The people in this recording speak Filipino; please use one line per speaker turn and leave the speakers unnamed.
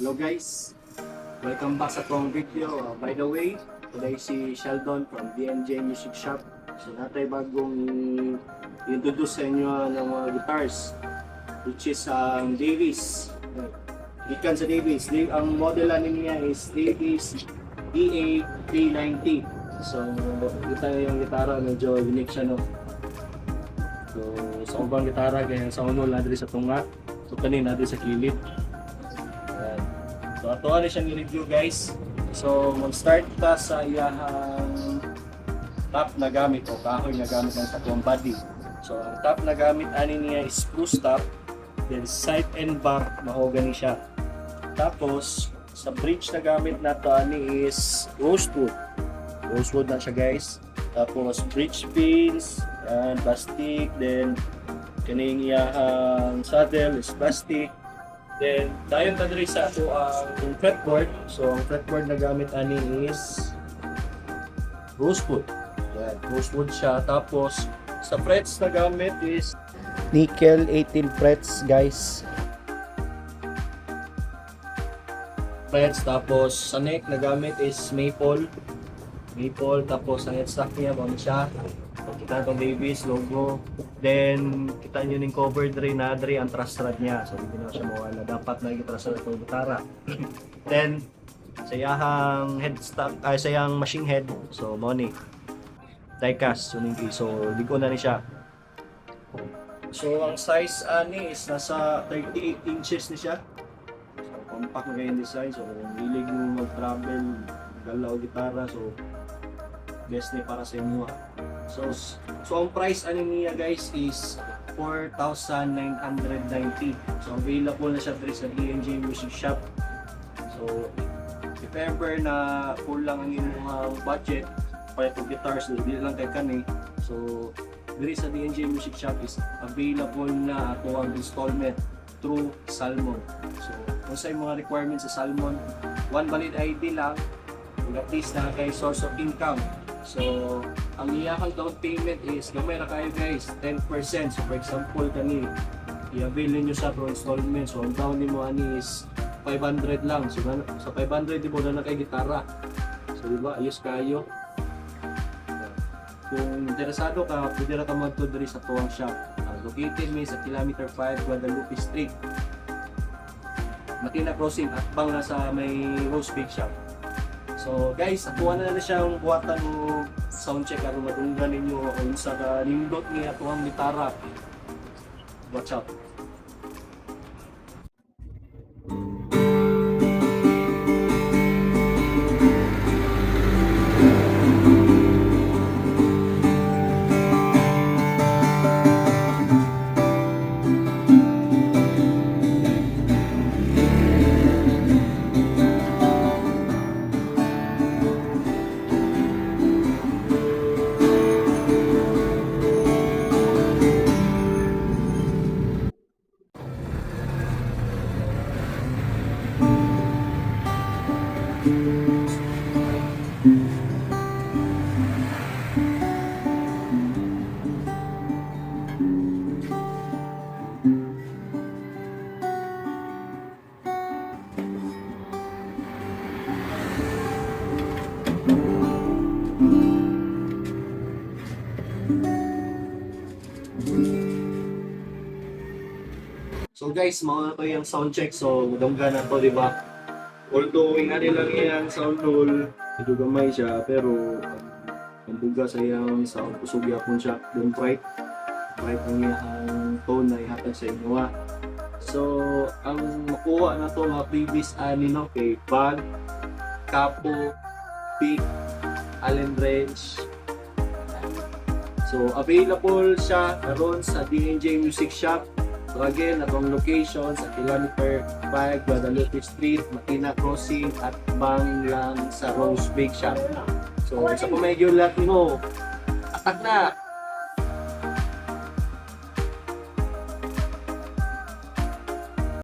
Hello guys, welcome back sa tong video. By the way, today si Sheldon from DMJ Music Shop. So natay bagong introduce sa inyo ng mga guitars, which is ang Davis. Ikan sa Davis. Ang model niya is Davis EA 390. So kita yung gitara, medyo unique siya, no? So sa ubang gitara kaya sa uno ladri sa tunga, so kanin natin sa kilid. So ato na siyang i-review guys. So mag-start ta sa iyahang top na gamit o kahoy na gamit ng tatlong body. So ang top na gamit ani niya is spruce top, then side and back mahogany siya. Tapos sa bridge na gamit nato ani is rosewood. Rosewood na siya guys. Tapos bridge pins and plastic, then kaning iyahang saddle is plastic. Then, dayon ta diri sa ato ang fretboard. So, ang fretboard na gamit ani is rosewood. Yan, rosewood siya. Tapos, sa frets na gamit is nickel 18 frets, guys. Frets, tapos sa neck na gamit is maple. Maple, tapos ang headstock niya, ano siya. Kita itong Davis logo. Then, kita nyo yung cover dre na dre ang truss rod niya. So, hindi na siya mawala. Dapat na i-truss rod itong gitara. Then, sa iyahang headstock, sa iyahang machine head. So, money. Die-cast. So, ligo na ni siya. So, ang size ani is nasa 38 inches ni siya. So, compact na yung design. So, kung hilig mo mag-travel, galaw gitara. So, best ni para sa inyo. So ang price ano niya guys is 4,990. So available na siya dito sa DMJ Music Shop. So if ever na kulang ang inyong budget para itong guitars, hindi lang kay kani. So dito sa DMJ Music Shop is available na ato ang installment through Salmon. So kung sa mga requirements sa Salmon, one valid ID lang, at least na kay source of income. So, ang iyakang down payment is gamay na kayo guys, 10%. So, for example, kani i-avail niyo sa pro installment. So, ang down nimo ani is 500 lang. So, sa 500 di mo na kay gitara. So, di ba? Ayos kayo. Kung interesado ka, pwede ra ka magto diri sa tuwang shop. Located mi sa kilometer 5 Guadalupe Street, Matina Crossing, at bang na sa may Rose Big Shop. So guys, akuha na siyang buhatan mo soundcheck aron madunggan ninyo kung sa nindot ni ato ang gitara. Watch out. So guys, mga to yung sound check. So madunggan na to, di ba? Although ingani lang yung sound hole, medyo gamay siya, pero ang duga sa iyang sound, kusog yapon siya. Then bright ang iyang tone na ihatag sa inyo. So ang makuha na to mga previous ani no, kay Bag, Capo, Peak, Allen Range. So available siya karon sa DMJ Music Shop. So again, atong location sa kilometer 5 Guadalupe Street, Matina Crossing, at bang lang sa Rose Big Shop. So sa pumegyo lahat mo, atak na!